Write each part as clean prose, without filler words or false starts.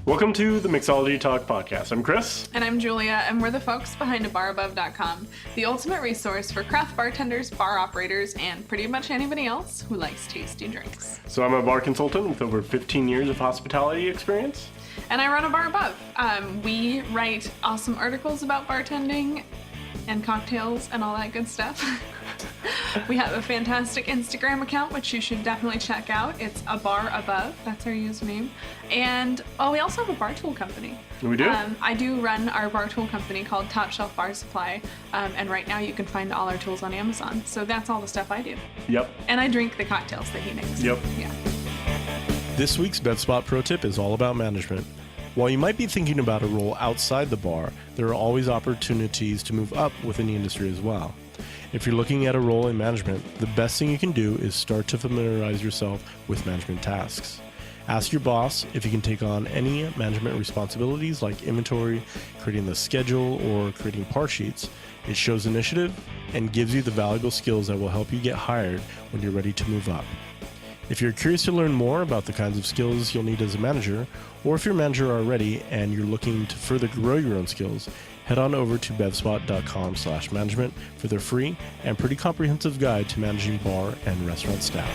Welcome to the Mixology Talk podcast. I'm Chris. And I'm Julia, and we're the folks behind abarabove.com, the ultimate resource for craft bartenders, bar operators, and pretty much anybody else who likes tasty drinks. So I'm a bar consultant with over 15 years of hospitality experience. And I run a bar above. We write awesome articles about bartending and cocktails and all that good stuff. We have a fantastic Instagram account, which you should definitely check out. It's a bar above. That's our username. And we also have a bar tool company. We do? I do run our bar tool company called Top Shelf Bar Supply. And right now you can find all our tools on Amazon. So that's all the stuff I do. Yep. And I drink the cocktails that he makes. Yep. Yeah. This week's BevSpot Pro Tip is all about management. While you might be thinking about a role outside the bar, there are always opportunities to move up within the industry as well. If you're looking at a role in management, the best thing you can do is start to familiarize yourself with management tasks. Ask your boss if you can take on any management responsibilities like inventory, creating the schedule, or creating par sheets. It shows initiative and gives you the valuable skills that will help you get hired when you're ready to move up. If you're curious to learn more about the kinds of skills you'll need as a manager, or if you're a manager already and you're looking to further grow your own skills, head on over to bevspot.com/management for their free and pretty comprehensive guide to managing bar and restaurant staff.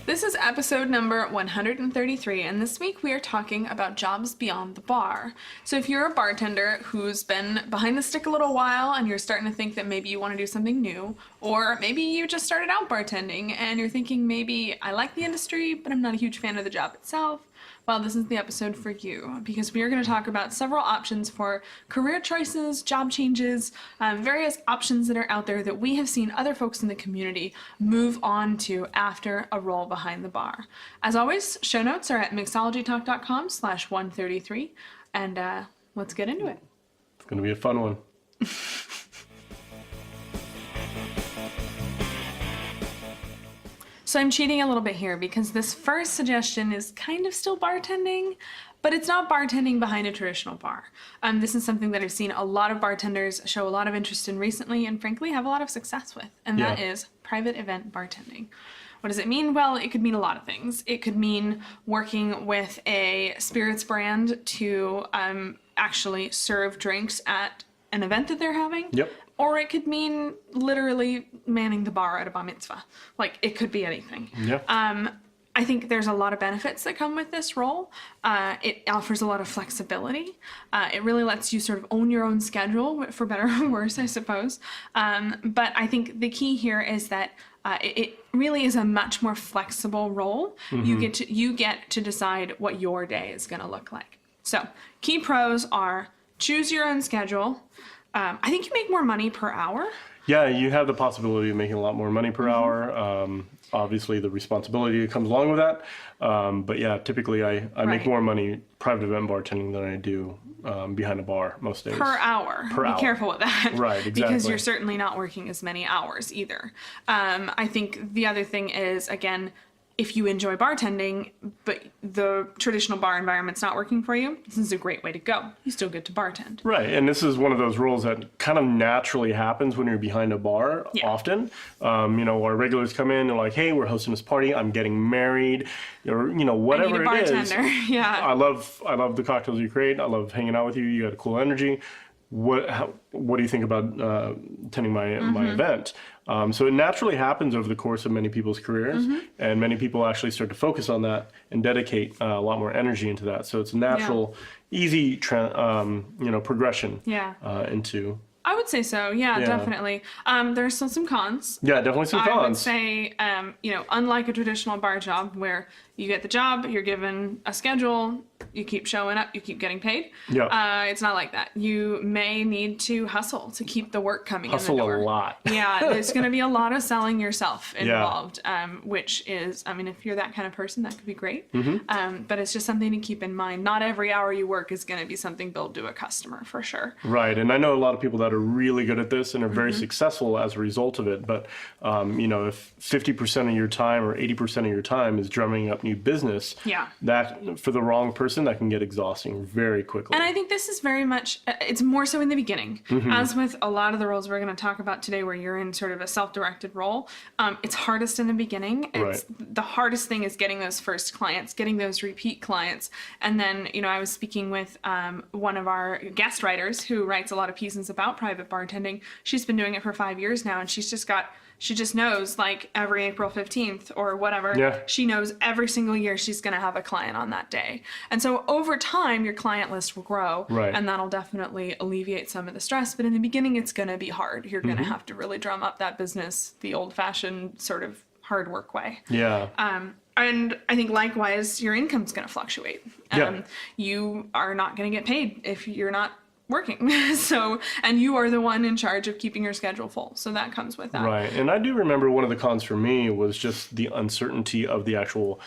This is episode number 133, and this week we are talking about jobs beyond the bar. So if you're a bartender who's been behind the stick a little while and you're starting to think that maybe you want to do something new, or maybe you just started out bartending and you're thinking maybe I like the industry, but I'm not a huge fan of the job itself, well, this is the episode for you, because we are going to talk about several options for career choices, job changes, various options that are out there that we have seen other folks in the community move on to after a role behind the bar. As always, show notes are at mixologytalk.com/133, and let's get into it. It's going to be a fun one. So I'm cheating a little bit here because this first suggestion is kind of still bartending, but it's not bartending behind a traditional bar. This is something that I've seen a lot of bartenders show a lot of interest in recently and frankly have a lot of success with, and that is private event bartending. What does it mean? Well, it could mean a lot of things. It could mean working with a spirits brand to actually serve drinks at an event that they're having. Yep. Or it could mean literally manning the bar at a bar mitzvah. Like, it could be anything. Yeah. I think there's a lot of benefits that come with this role. It offers a lot of flexibility. It really lets you sort of own your own schedule, for better or worse, I suppose. But I think the key here is that it really is a much more flexible role. Mm-hmm. You get to decide what your day is going to look like. So, key pros are choose your own schedule. I think you make more money per hour. Yeah, you have the possibility of making a lot more money per hour. Obviously, the responsibility that comes along with that. But yeah, typically I make more money private event bartending than I do behind a bar most days. Per hour. Be careful with that. Right, exactly. Because you're certainly not working as many hours either. I think the other thing is, again, if you enjoy bartending, but the traditional bar environment's not working for you, this is a great way to go. You still get to bartend. Right, and this is one of those roles that kind of naturally happens when you're behind a bar often. Our regulars come in, they're like, hey, we're hosting this party, I'm getting married, or, whatever it is. Yeah. I love the cocktails you create. I love hanging out with you. You got a cool energy. What do you think about attending my event? So it naturally happens over the course of many people's careers, and many people actually start to focus on that and dedicate a lot more energy into that. So it's a natural, easy progression into. I would say so. Yeah, definitely. There's still some cons. Yeah, definitely some cons. I would say, unlike a traditional bar job where you get the job, you're given a schedule, you keep showing up, you keep getting paid. Yeah. It's not like that. You may need to hustle to keep the work coming in the door. Hustle a lot. Yeah, there's going to be a lot of selling yourself involved, which is, if you're that kind of person, that could be great. But it's just something to keep in mind. Not every hour you work is going to be something billed to a customer, for sure. Right, and I know a lot of people that that are really good at this and are very successful as a result of it. But, you know, if 50% of your time or 80% of your time is drumming up new business, that for the wrong person, that can get exhausting very quickly. And I think this is very much, it's more so in the beginning. As with a lot of the roles we're going to talk about today, where you're in sort of a self-directed role, it's hardest in the beginning. It's the hardest thing is getting those first clients, getting those repeat clients. And then, you know, I was speaking with one of our guest writers who writes a lot of pieces about private bartending. She's been doing it for 5 years now, and she just knows, like, every April 15th or whatever, she knows every single year she's going to have a client on that day. And so over time, your client list will grow, and that'll definitely alleviate some of the stress. But in the beginning, it's going to be hard. You're going to have to really drum up that business the old-fashioned sort of hard work way. And I think likewise, your income's going to fluctuate. You are not going to get paid if you're not working. And you are the one in charge of keeping your schedule full. So that comes with that. Right. And I do remember one of the cons for me was just the uncertainty of the actual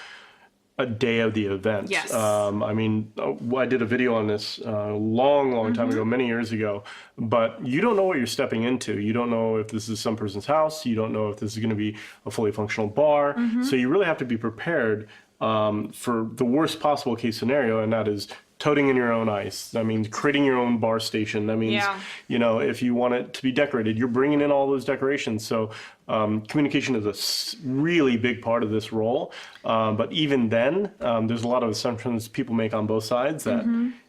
a day of the event. I mean, I did a video on this long time ago, many years ago, but you don't know what you're stepping into. You don't know if this is some person's house. You don't know if this is going to be a fully functional bar. So you really have to be prepared for the worst possible case scenario, and that is toting in your own ice. That means creating your own bar station. That means, you know, if you want it to be decorated, you're bringing in all those decorations. So communication is a really big part of this role. But even then, there's a lot of assumptions people make on both sides that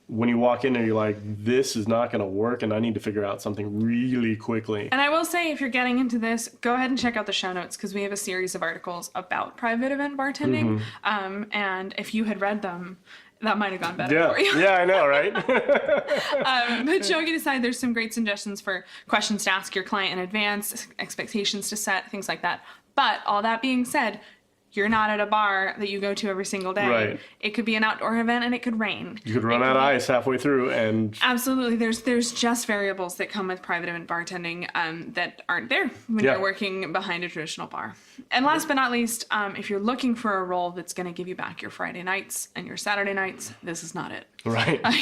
when you walk in there, you're like, this is not going to work, and I need to figure out something really quickly. And I will say, if you're getting into this, go ahead and check out the show notes, because we have a series of articles about private event bartending. And if you had read them, that might have gone better for you. I know, right? But joking aside, there's some great suggestions for questions to ask your client in advance, expectations to set, things like that. But all that being said, you're not at a bar that you go to every single day. It could be an outdoor event, and it could rain. You could run out of ice halfway through, and absolutely, there's just variables that come with private event bartending that aren't there when you're working behind a traditional bar. And last but not least, if you're looking for a role that's going to give you back your Friday nights and your Saturday nights, this is not it.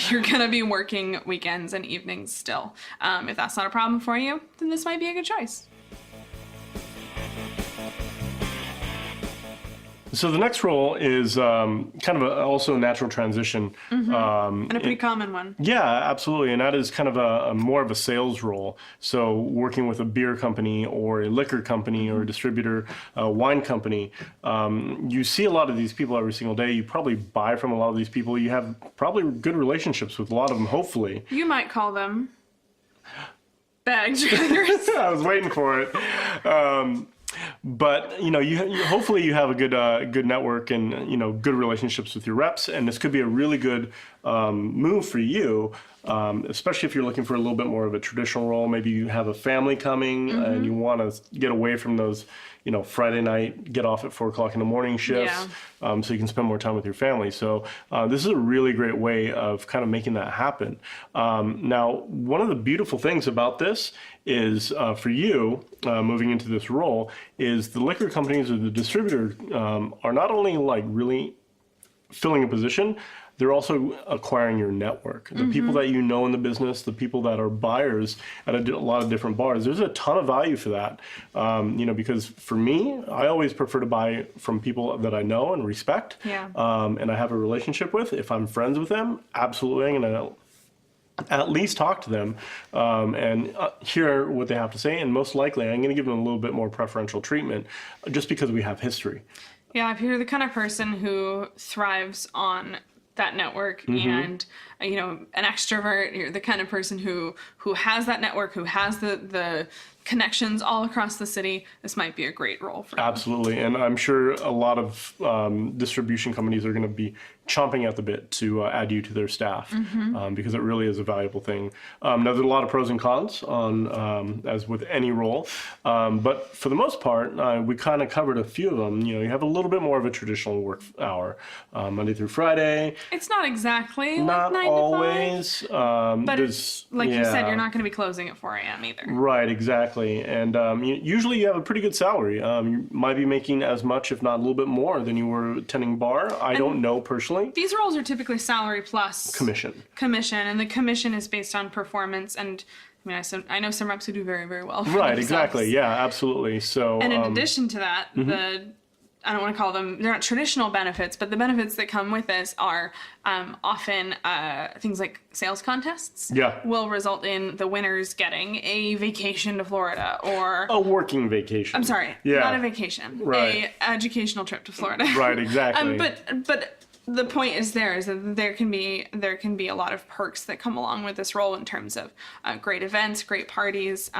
You're going to be working weekends and evenings still. If that's not a problem for you, then this might be a good choice. So the next role is kind of also a natural transition. And a pretty common one. Yeah, absolutely. And that is kind of a more of a sales role. So working with a beer company or a liquor company or a distributor, wine company. You see a lot of these people every single day. You probably buy from a lot of these people. You have probably good relationships with a lot of them, hopefully. You might call them bag draggers. I was waiting for it. But you know, hopefully you have a good network and, you know, good relationships with your reps, and this could be a really good move for you, especially if you're looking for a little bit more of a traditional role. Maybe you have a family coming and you want to get away from those, you know, Friday night, get off at 4 o'clock in the morning shifts, so you can spend more time with your family. So this is a really great way of kind of making that happen. Now, one of the beautiful things about this is for you moving into this role is the liquor companies or the distributor are not only like really filling a position, they're also acquiring your network. The people that you know in the business, the people that are buyers at a lot of different bars. There's a ton of value for that. You know, because for me, I always prefer to buy from people that I know and respect, and I have a relationship with. If I'm friends with them, absolutely, I'm gonna at least talk to them and hear what they have to say. And most likely, I'm gonna give them a little bit more preferential treatment just because we have history. Yeah, if you're the kind of person who thrives on that network and, you know, an extrovert, you're the kind of person who has that network, who has the connections all across the city, this might be a great role for you. Absolutely. And I'm sure a lot of distribution companies are going to be chomping at the bit to add you to their staff because it really is a valuable thing. Now, there's a lot of pros and cons on as with any role, but for the most part, we kind of covered a few of them. You know, you have a little bit more of a traditional work hour, Monday through Friday. It's not exactly not like 9 always, to 5, but it's, like you said, you're not going to be closing at 4 a.m. either. Right, exactly. And usually you have a pretty good salary. You might be making as much, if not a little bit more, than you were attending bar. I don't know personally. These roles are typically salary plus commission, and the commission is based on performance and I mean, I know some reps who do very, very well. For Right, themselves. exactly. Yeah, absolutely. So, And in addition to that, I don't want to call them, they're not traditional benefits, but the benefits that come with this are often things like sales contests will result in the winners getting a vacation to Florida or... a working vacation. I'm sorry, not a vacation. Right. A educational trip to Florida. Right, exactly. But the point is that there can be a lot of perks that come along with this role in terms of great events, great parties.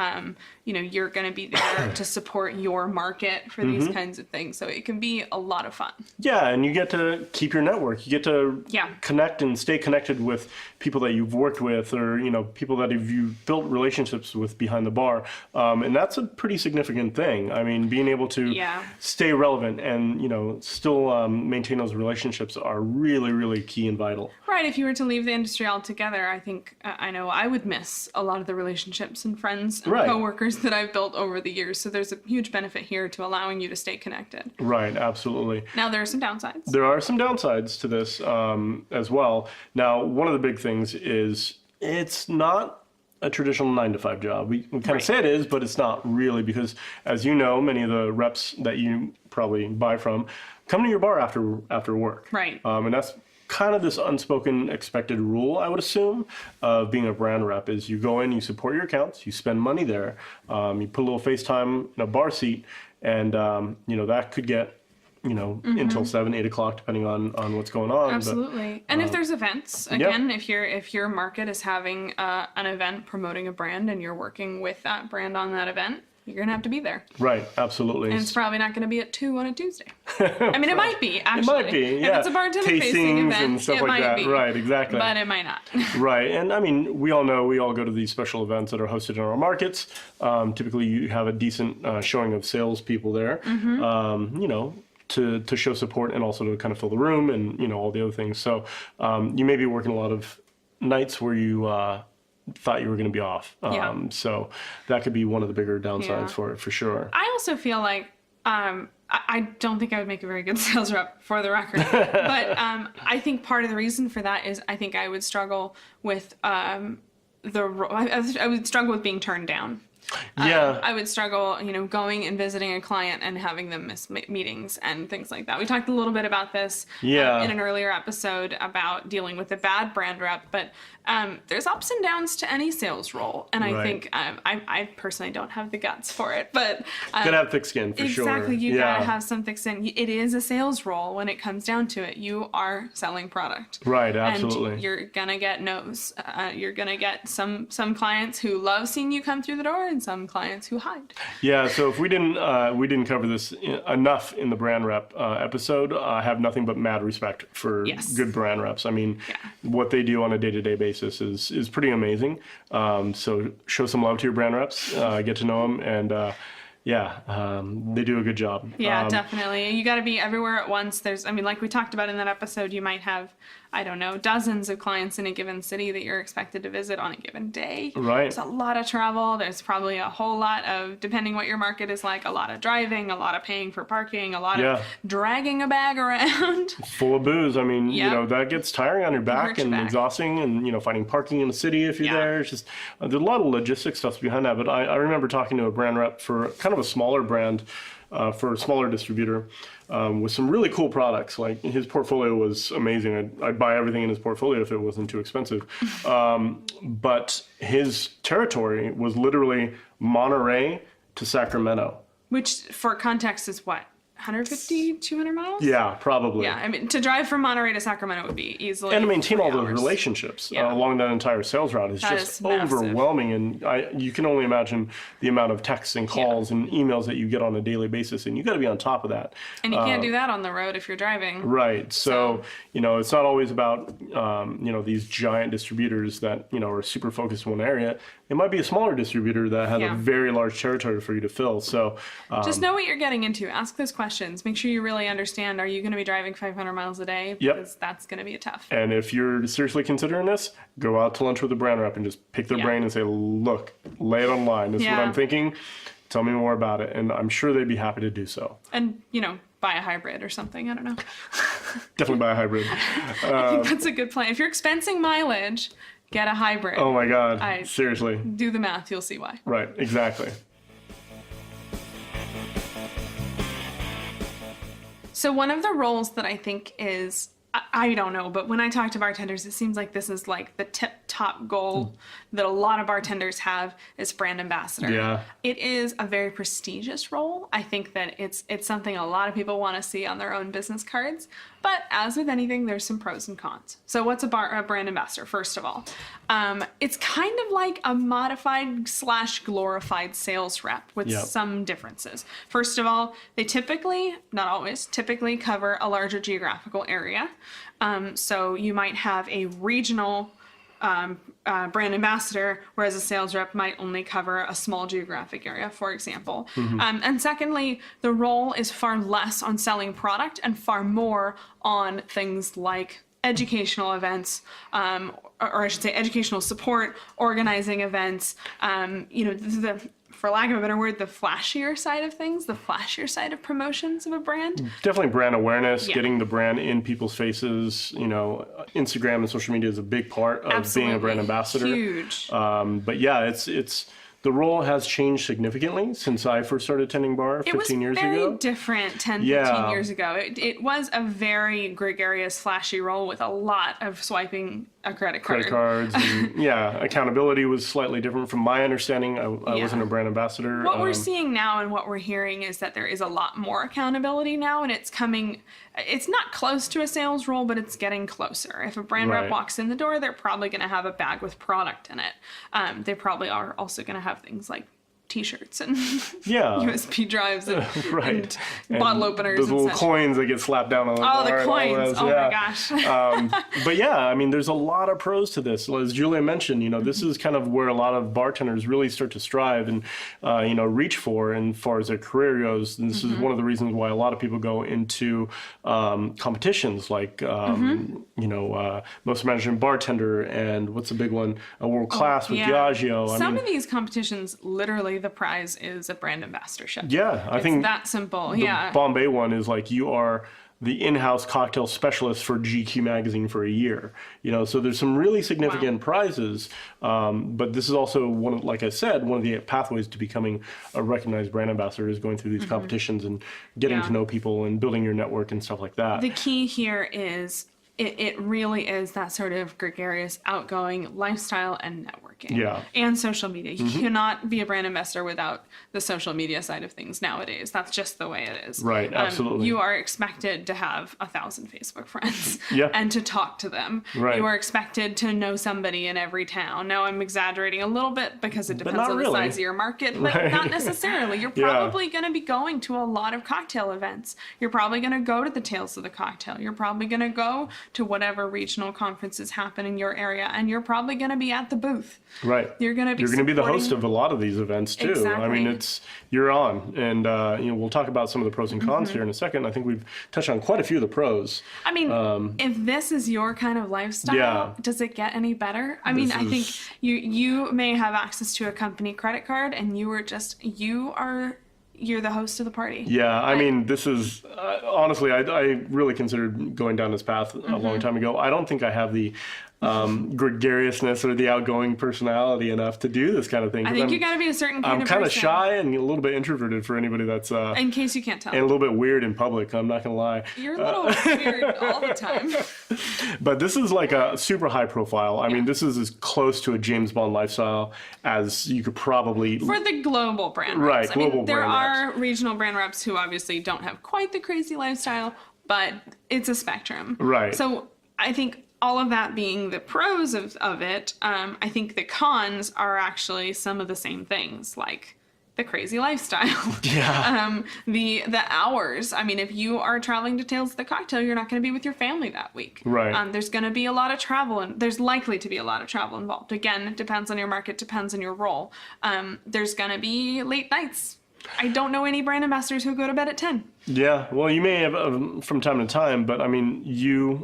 You're going to be there to support your market for these kinds of things. So it can be a lot of fun. Yeah, and you get to keep your network. You get to connect and stay connected with people that you've worked with, or people that you've built relationships with behind the bar, and that's a pretty significant thing. I mean, being able to stay relevant and still maintain those relationships are really, really key and vital. Right. If you were to leave the industry altogether, I think I know I would miss a lot of the relationships and friends and coworkers that I've built over the years. So there's a huge benefit here to allowing you to stay connected. Right. Absolutely. Now, there are some downsides. There are some downsides to this as well. Now, one of the big things is it's not a traditional 9-to-5 job. We kind of say it is, but it's not really, because as you know, many of the reps that you probably buy from come to your bar after work. Right. And that's kind of this unspoken expected rule, I would assume, of being a brand rep, is you go in, you support your accounts, you spend money there, you put a little face time in a bar seat, and that could get until 7, 8 o'clock, depending on what's going on. Absolutely. And if there's events, again, if your market is having an event promoting a brand and you're working with that brand on that event, you're going to have to be there. Right, absolutely. And it's probably not going to be at 2 on a Tuesday. I mean, it might be, actually. It might be, yeah. If it's a bartender-facing event, and stuff it like might that. be. Right, exactly. But it might not. Right, and I mean, we all know, we all go to these special events that are hosted in our markets. Typically, you have a decent showing of salespeople there, to show support and also to kind of fill the room and, all the other things. So you may be working a lot of nights where you thought you were going to be off. So that could be one of the bigger downsides for it, for sure. I also feel like I don't think I would make a very good sales rep, for the record. But I think part of the reason for that is I think I would struggle with I would struggle with being turned down. I would struggle, going and visiting a client and having them miss meetings and things like that. We talked a little bit about this in an earlier episode about dealing with a bad brand rep, but there's ups and downs to any sales role. And I think I personally don't have the guts for it, but gotta have thick skin for sure. Exactly, you gotta have some thick skin. It is a sales role when it comes down to it. You are selling product. Right, absolutely. And you're gonna get no's. You're gonna get some clients who love seeing you come through the door, and some clients who hide. Yeah, so if we didn't cover this enough in the brand rep episode, I have nothing but mad respect for good brand reps. I mean, what they do on a day-to-day basis is pretty amazing. So show some love to your brand reps, get to know them, and they do a good job. Yeah, definitely. You got to be everywhere at once. Like we talked about in that episode, you might have, I don't know, dozens of clients in a given city that you're expected to visit on a given day. Right. There's a lot of travel. There's probably a whole lot of, depending what your market is like, a lot of driving, a lot of paying for parking, a lot of dragging a bag around. Full of booze. I mean, that gets tiring on your back and exhausting, and, finding parking in the city if you're there. It's just, there's a lot of logistics stuff behind that. But I remember talking to a brand rep for kind of a smaller brand, for a smaller distributor, with some really cool products. Like, his portfolio was amazing. I'd buy everything in his portfolio if it wasn't too expensive. But his territory was literally Monterey to Sacramento. Which, for context, is what? 150, 200 miles? Yeah, probably. Yeah, I mean, to drive from Monterey to Sacramento would be easily and to maintain 3 all those hours. relationships along that entire sales route is just overwhelming. And you can only imagine the amount of texts and calls and emails that you get on a daily basis, and you got to be on top of that. And you can't do that on the road if you're driving. Right. So it's not always about, these giant distributors that, are super focused in one area. It might be a smaller distributor that has a very large territory for you to fill. So just know what you're getting into. Ask those questions. Make sure you really understand, are you going to be driving 500 miles a day? Because that's going to be tough. And if you're seriously considering this, go out to lunch with a brand rep and just pick their brain and say, look, lay it on line. This is what I'm thinking. Tell me more about it. And I'm sure they'd be happy to do so. And, buy a hybrid or something. I don't know. Definitely buy a hybrid. I think that's a good plan. If you're expensing mileage, Get a hybrid. Oh my God. Seriously. Do the math, you'll see why. Right, exactly. So one of the roles that I think is, I don't know, but when I talk to bartenders, it seems like this is like the top goal that a lot of bartenders have is brand ambassador. Yeah. It is a very prestigious role. I think that it's something a lot of people want to see on their own business cards. But as with anything, there's some pros and cons. So what's a brand ambassador, first of all? It's kind of like a modified / glorified sales rep with some differences. First of all, they typically, not always, typically cover a larger geographical area. So you might have a regional brand ambassador, whereas a sales rep might only cover a small geographic area, for example. And secondly, the role is far less on selling product and far more on things like educational events, or I should say educational support, organizing events, for lack of a better word, the flashier side of things, the flashier side of promotions of a brand. Definitely brand awareness, getting the brand in people's faces. Instagram and social media is a big part of being a brand ambassador. Huge. But yeah, it's the role has changed significantly since I first started tending bar 15 years ago. It was very different 10, 15 years ago. It was a very gregarious, flashy role with a lot of swiping a credit card. Credit cards. And, accountability was slightly different from my understanding. I wasn't a brand ambassador. What we're seeing now and what we're hearing is that there is a lot more accountability now, and it's not close to a sales role, but it's getting closer. If a brand rep walks in the door, they're probably going to have a bag with product in it. They probably are also going to have things like T-shirts and USB drives and, and bottle openers. Those and little such. coins that get slapped down on the bar. The coins. Oh my gosh. But there's a lot of pros to this. As Julia mentioned, this is kind of where a lot of bartenders really start to strive and, reach for as far as their career goes. And this is one of the reasons why a lot of people go into competitions like, Most Management Bartender and what's the big one? World Class with Diageo. Some of these competitions, literally, the prize is a brand ambassadorship. Yeah, I think that simple. The Bombay one is like you are the in-house cocktail specialist for GQ magazine for a year. So there's some really significant prizes. But this is also like I said, one of the pathways to becoming a recognized brand ambassador is going through these competitions and getting to know people and building your network and stuff like that. The key here is it really is that sort of gregarious, outgoing lifestyle and networking. And social media. You cannot be a brand ambassador without the social media side of things nowadays. That's just the way it is. Right, absolutely. You are expected to have 1,000 Facebook friends and to talk to them. Right. You are expected to know somebody in every town. Now, I'm exaggerating a little bit because it depends on the size of your market, but not necessarily. You're probably going to be going to a lot of cocktail events. You're probably going to go to the Tales of the Cocktail. You're probably going to go to whatever regional conferences happen in your area, and you're probably going to be at the booth. Right. You're going to be the host of a lot of these events too. Exactly. I mean, you're on, and we'll talk about some of the pros and cons here in a second. I think we've touched on quite a few of the pros. I mean, if this is your kind of lifestyle, does it get any better? I mean, I think you may have access to a company credit card, and you're the host of the party. Yeah, I mean, this is, honestly, I really considered going down this path a long time ago. I don't think I have the gregariousness or the outgoing personality enough to do this kind of thing. I think you got to be a certain kind of person. I'm kind of shy and a little bit introverted for anybody that's... in case you can't tell. And a little bit weird in public, I'm not going to lie. You're a little weird all the time. But this is like a super high profile. I mean, this is as close to a James Bond lifestyle as you could probably... For the global brand reps. Right, global there brand are reps. Regional brand reps who obviously don't have quite the crazy lifestyle, but it's a spectrum. Right. So I think all of that being the pros of it, I think the cons are actually some of the same things, like the crazy lifestyle. Yeah. The hours. I mean, if you are traveling to Tales of the Cocktail, you're not going to be with your family that week. Right. There's going to be a lot of travel, and there's likely to be a lot of travel involved. Again, it depends on your market, depends on your role. There's going to be late nights. I don't know any brand ambassadors who go to bed at 10. Yeah, well, you may have from time to time, but I mean,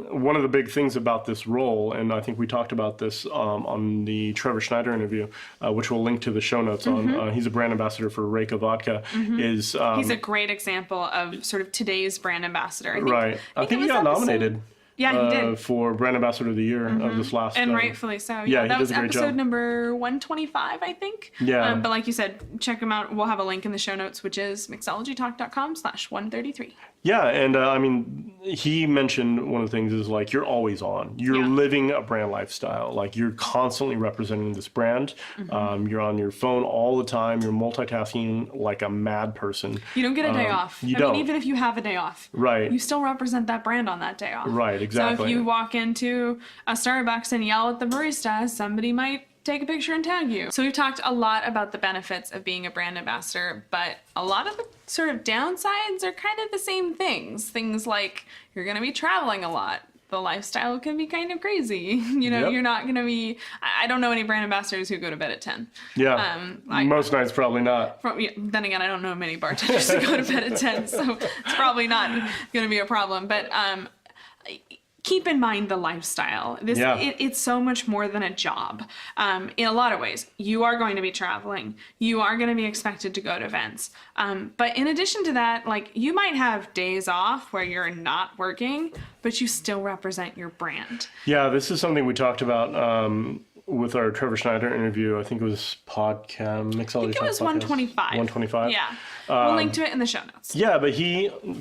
one of the big things about this role, and I think we talked about this on the Trevor Schneider interview, which we'll link to the show notes on. He's a brand ambassador for Reyka Vodka. He's a great example of sort of today's brand ambassador. I think he got nominated. Yeah, he did. For Brand Ambassador of the Year of this last. And rightfully so. Yeah, he that does was a great episode job. number 125, I think. Yeah. But like you said, check him out. We'll have a link in the show notes, which is mixologytalk.com/133. Yeah, and I mean, he mentioned one of the things is like you're always on. You're living a brand lifestyle. Like you're constantly representing this brand. You're on your phone all the time. You're multitasking like a mad person. You don't get a day off. You I don't. mean, even if you have a day off, Right. you still represent that brand on that day off. Right, exactly. So if you walk into a Starbucks and yell at the barista, somebody might take a picture and tag you. So we've talked a lot about the benefits of being a brand ambassador, but a lot of the sort of downsides are kind of the same things. Things like you're going to be traveling a lot. The lifestyle can be kind of crazy. Yep. You're not going to be, I don't know any brand ambassadors who go to bed at 10. Yeah. Most nights probably not. Then again, I don't know many bartenders who go to bed at 10, so it's probably not going to be a problem. But keep in mind the lifestyle. It's so much more than a job. In a lot of ways, you are going to be traveling. You are going to be expected to go to events. But in addition to that, like you might have days off where you're not working, but you still represent your brand. Yeah, this is something we talked about with our Trevor Schneider interview. I think it was podcast Mixology. I think it was 125. 125. Yeah. We'll link to it in the show notes. Yeah, but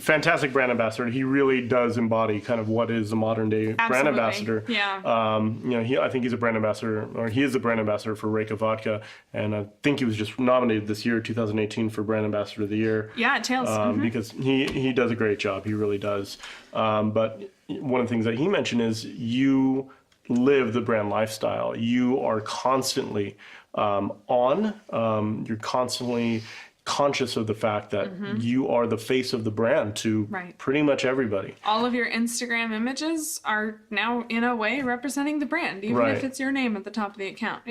fantastic brand ambassador. He really does embody kind of what is a modern day brand ambassador. Yeah. I think he's a brand ambassador, or he is the brand ambassador for Reyka Vodka, and I think he was just nominated this year, 2018, for Brand Ambassador of the Year. Yeah, it tails. Because he does a great job. He really does. But one of the things that he mentioned is you live the brand lifestyle. You are constantly on. You're constantly conscious of the fact that you are the face of the brand to pretty much everybody. All of your Instagram images are now in a way representing the brand, even if it's your name at the top of the account.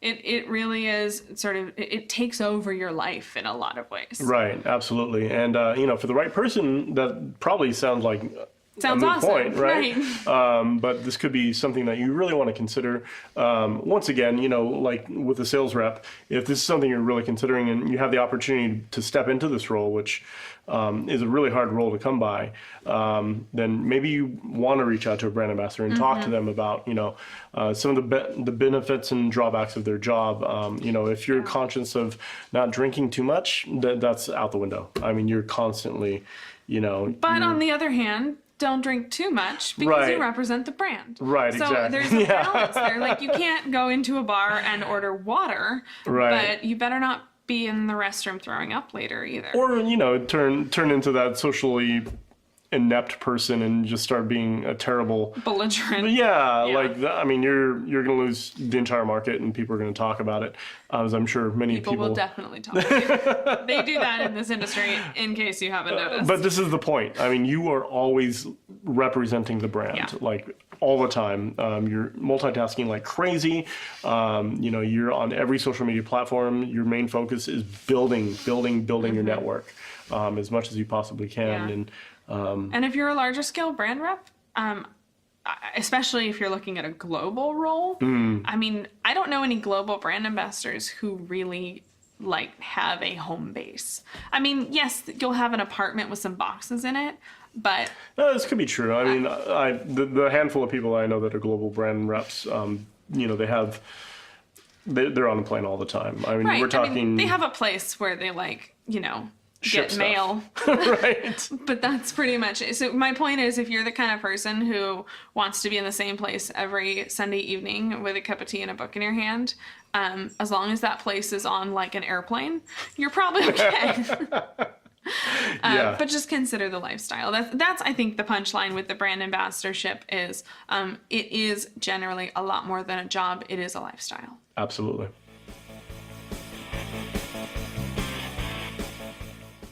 It really is sort of, it takes over your life in a lot of ways. Right, absolutely. And for the right person, that probably sounds like Sounds a moot awesome. point, right? But this could be something that you really want to consider. Once again, like with a sales rep, if this is something you're really considering and you have the opportunity to step into this role, which is a really hard role to come by, then maybe you want to reach out to a brand ambassador and talk to them about, some of the benefits and drawbacks of their job. If you're conscious of not drinking too much, that's out the window. I mean, you're constantly, But on the other hand, don't drink too much because you represent the brand. Right, so exactly. there's a balance there. Like you can't go into a bar and order water, but you better not be in the restroom throwing up later either. Or, turn into that socially inept person and just start being a terrible belligerent. You're going to lose the entire market and people are going to talk about it, as I'm sure many people will definitely talk about it. They do that in this industry, in case you haven't noticed. But this is the point. I mean, you are always representing the brand, like all the time. You're multitasking like crazy. You're on every social media platform. Your main focus is building your network as much as you possibly can. And if you're a larger scale brand rep, especially if you're looking at a global role, I mean, I don't know any global brand ambassadors who really have a home base. I mean, yes, you'll have an apartment with some boxes in it, but this could be true. I mean, the handful of people I know that are global brand reps, they're on a plane all the time. I mean, we're talking. They have a place where they get mail. Right. But that's pretty much it. So my point is, if you're the kind of person who wants to be in the same place every Sunday evening with a cup of tea and a book in your hand, as long as that place is on an airplane, you're probably okay. But just consider the lifestyle. That's I think the punchline with the brand ambassadorship is it is generally a lot more than a job. It is a lifestyle. Absolutely.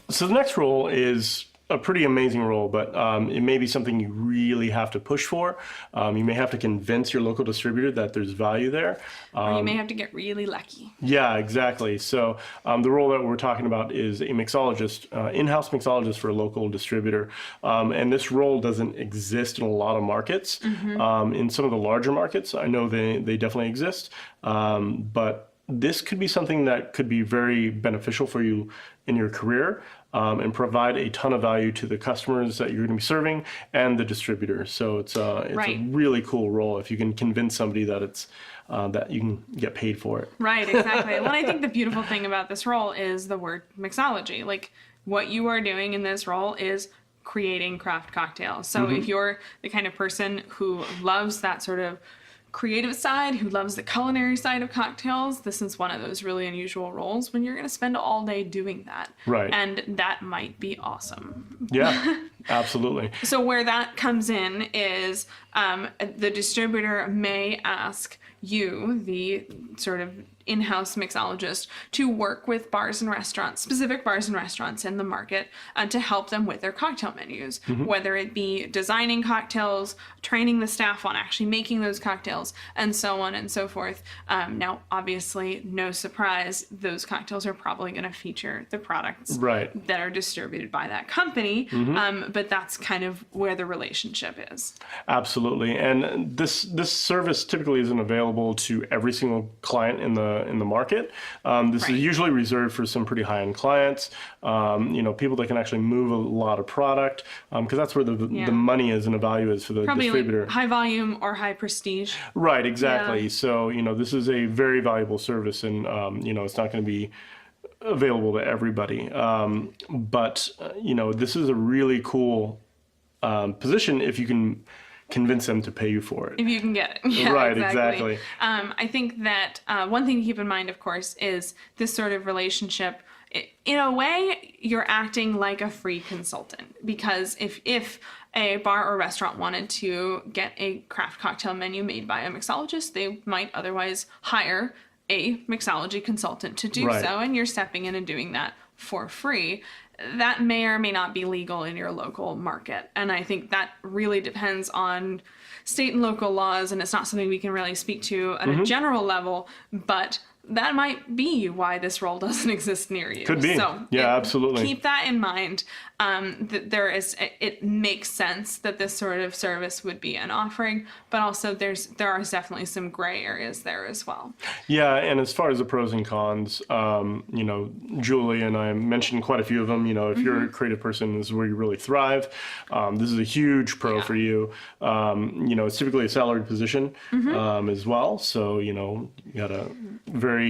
So the next role is a pretty amazing role, but it may be something you really have to push for. You may have to convince your local distributor that there's value there. Or you may have to get really lucky. Yeah, exactly. So the role that we're talking about is a mixologist, in-house mixologist for a local distributor. And this role doesn't exist in a lot of markets. In some of the larger markets, I know they definitely exist. But this could be something that could be very beneficial for you in your career, and provide a ton of value to the customers that you're going to be serving and the distributor. So it's Right. a really cool role if you can convince somebody that it's that you can get paid for it. Right, exactly. Well, I think the beautiful thing about this role is the word mixology. Like, what you are doing in this role is creating craft cocktails. So if you're the kind of person who loves that sort of creative side, who loves the culinary side of cocktails, this is one of those really unusual roles when you're going to spend all day doing that. Right. And that might be awesome. Yeah, absolutely. So where that comes in is the distributor may ask you, the sort of in-house mixologist, to work with bars and restaurants, specific bars and restaurants in the market, to help them with their cocktail menus, whether it be designing cocktails, training the staff on actually making those cocktails, and so on and so forth. Now, obviously, no surprise, those cocktails are probably going to feature the products Right. that are distributed by that company, but that's kind of where the relationship is. Absolutely. And this service typically isn't available to every single client in the market. This Right. is usually reserved for some pretty high-end clients, people that can actually move a lot of product, because that's where the money is and the value is for the Probably distributor. like high volume or high prestige. Right, exactly. Yeah. So, this is a very valuable service, and, it's not going to be available to everybody. But this is a really cool position if you can convince them to pay you for it. If you can get it. Yeah, Right, exactly. I think that one thing to keep in mind, of course, is this sort of relationship. In a way, you're acting like a free consultant, because if a bar or restaurant wanted to get a craft cocktail menu made by a mixologist, they might otherwise hire a mixology consultant to do Right. so, and you're stepping in and doing that for free. That may or may not be legal in your local market. And I think that really depends on state and local laws, and it's not something we can really speak to at a general level, but that might be why this role doesn't exist near you. Could be. So Yeah, absolutely. Keep that in mind. It makes sense that this sort of service would be an offering, but also there are definitely some gray areas there as well. Yeah, and as far as the pros and cons, Julie and I mentioned quite a few of them. If you're a creative person, this is where you really thrive. This is a huge pro for you. It's typically a salaried position as well. So, you got a very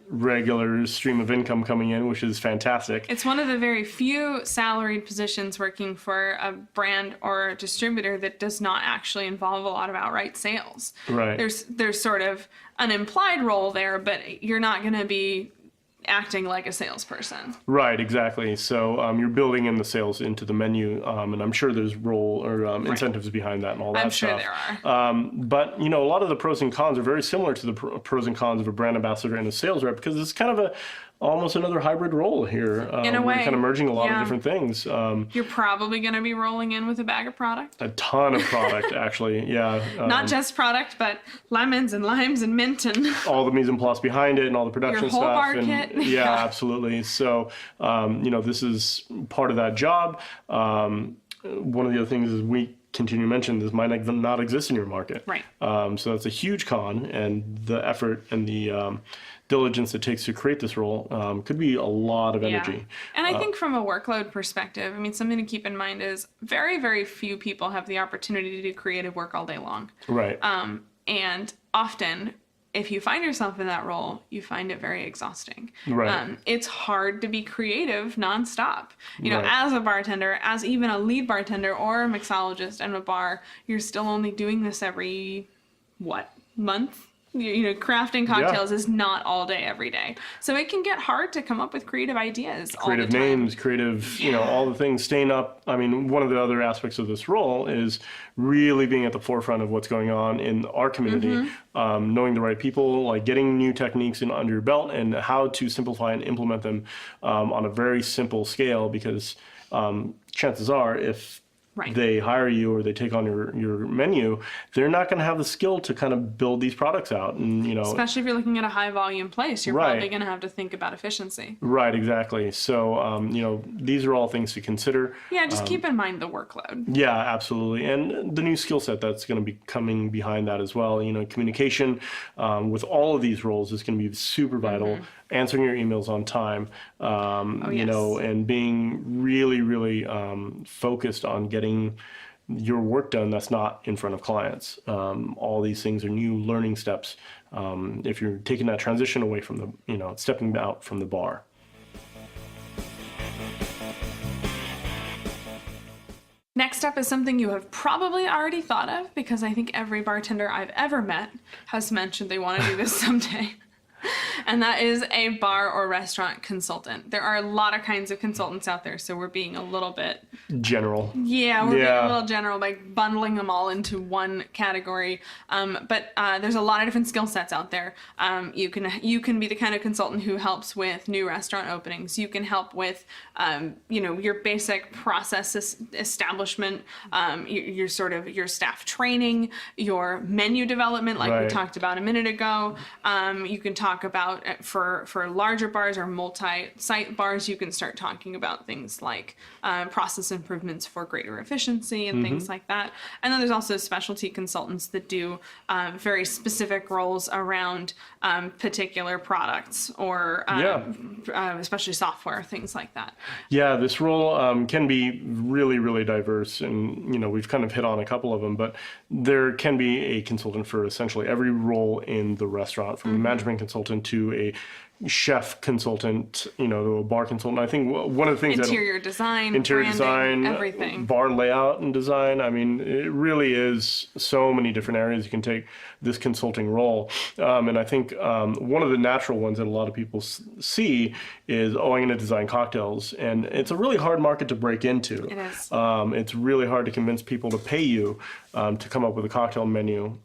regular stream of income coming in, which is fantastic. It's one of the very few salaried positions working for a brand or a distributor that does not actually involve a lot of outright sales. Right. There's sort of an implied role there, but you're not going to be acting like a salesperson. Right, exactly. So you're building in the sales into the menu, and I'm sure there's role or incentives behind that and all that I'm sure stuff. there are. But a lot of the pros and cons are very similar to the pros and cons of a brand ambassador and a sales rep, because it's kind of almost another hybrid role here. In a where way, you're kind of merging a lot of yeah. different things. You're probably going to be rolling in with a bag of product. A ton of product, actually. Yeah. Not just product, but lemons and limes and mint and all the mise en place behind it and all the production Your whole stuff. bar and kit. Yeah, absolutely. So, this is part of that job. One of the other things is we continue to mention this might not exist in your market. Right. So that's a huge con, and the effort and the diligence it takes to create this role could be a lot of energy. Yeah. And I think from a workload perspective, something to keep in mind is very, very few people have the opportunity to do creative work all day long. Right. And often, if you find yourself in that role, you find it very exhausting. Right. It's hard to be creative nonstop. Right. As a bartender, as even a lead bartender or a mixologist in a bar, you're still only doing this every, month? Crafting cocktails is not all day, every day. So it can get hard to come up with creative ideas all the Creative time. names, creative, all the things, staying up. One of the other aspects of this role is really being at the forefront of what's going on in our community, knowing the right people, like getting new techniques under your belt and how to simplify and implement them, on a very simple scale, because chances are, if, the right Right. they hire you or they take on your menu, they're not going to have the skill to kind of build these products out. And, especially if you're looking at a high volume place, you're Right. probably going to have to think about efficiency. Right, exactly. So, these are all things to consider. Yeah, just keep in mind the workload. Yeah, absolutely. And the new skill set that's going to be coming behind that as well. Communication with all of these roles is going to be super vital. Answering your emails on time, and being really, really focused on getting your work done that's not in front of clients. All these things are new learning steps if you're taking that transition away from stepping out from the bar. Next up is something you have probably already thought of, because I think every bartender I've ever met has mentioned they want to do this someday. And that is a bar or restaurant consultant. There are a lot of kinds of consultants out there, so we're being a little bit general. Yeah, we're being a little general by bundling them all into one category. But there's a lot of different skill sets out there. You can be the kind of consultant who helps with new restaurant openings. You can help with your basic process establishment, your staff training, your menu development, like we talked about a minute ago. You can talk about for larger bars or multi-site bars, you can start talking about things like process improvements for greater efficiency and things like that. And then there's also specialty consultants that do very specific roles around particular products or especially software, things like that. Yeah, this role can be really, really diverse, and we've kind of hit on a couple of them, but there can be a consultant for essentially every role in the restaurant, from a management consultant to a chef consultant, a bar consultant. I think one of the things interior design, everything, bar layout and design. I mean, it really is so many different areas you can take this consulting role. And I think one of the natural ones that a lot of people see is, I'm going to design cocktails. And it's a really hard market to break into. It is. It's really hard to convince people to pay you to come up with a cocktail menu.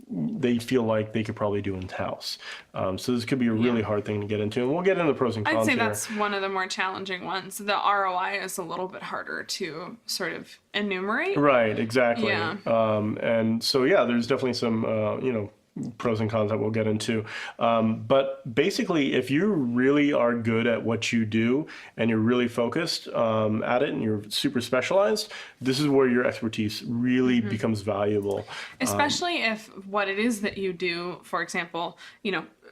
They feel like they could probably do in-house. So this could be a really hard thing to get into. And we'll get into the pros and cons I'd say here. that's one of the more challenging ones. The ROI is a little bit harder to sort of enumerate. Right, exactly. Yeah. And so, there's definitely some, pros and cons that we'll get into. But basically, if you really are good at what you do and you're really focused at it and you're super specialized, this is where your expertise really becomes valuable. Especially if what it is that you do, for example,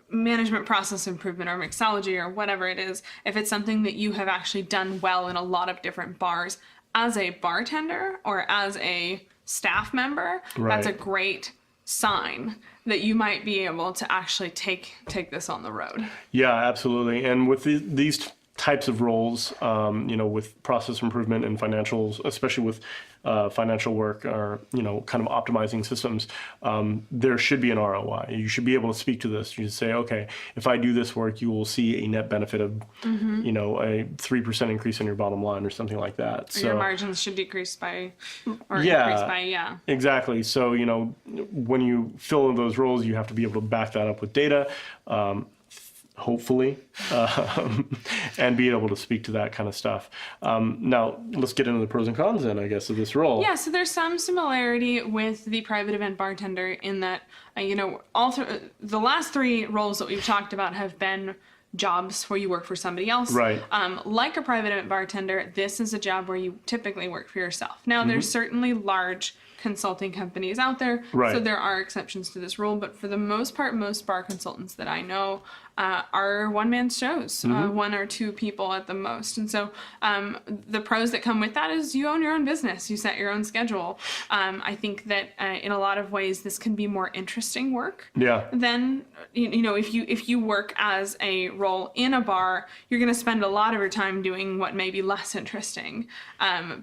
management process improvement or mixology or whatever it is, if it's something that you have actually done well in a lot of different bars as a bartender or as a staff member, that's a great sign that you might be able to actually take this on the road. Yeah, absolutely. And with these types of roles, with process improvement and financials, especially with financial work or, kind of optimizing systems, there should be an ROI. You should be able to speak to this. You say, okay, if I do this work, you will see a net benefit of, a 3% increase in your bottom line or something like that. So your margins should decrease by, or increase by, Exactly. So, when you fill in those roles, you have to be able to back that up with data. Hopefully, and be able to speak to that kind of stuff. Now, let's get into the pros and cons then, I guess, of this role. Yeah, so there's some similarity with the private event bartender in that, the last three roles that we've talked about have been jobs where you work for somebody else. Right. Like a private event bartender, this is a job where you typically work for yourself. Now, there's certainly large consulting companies out there, so there are exceptions to this rule, but for the most part, most bar consultants that I know are one-man shows, one or two people at the most. And so the pros that come with that is you own your own business, you set your own schedule. I think that in a lot of ways this can be more interesting work than if you work as a role in a bar, you're going to spend a lot of your time doing what may be less interesting,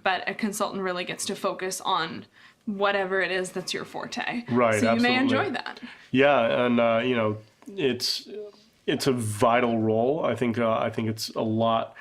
but a consultant really gets to focus on whatever it is that's your forte. Right, so you absolutely. may enjoy that. Yeah, and it's a vital role. I think it's a lot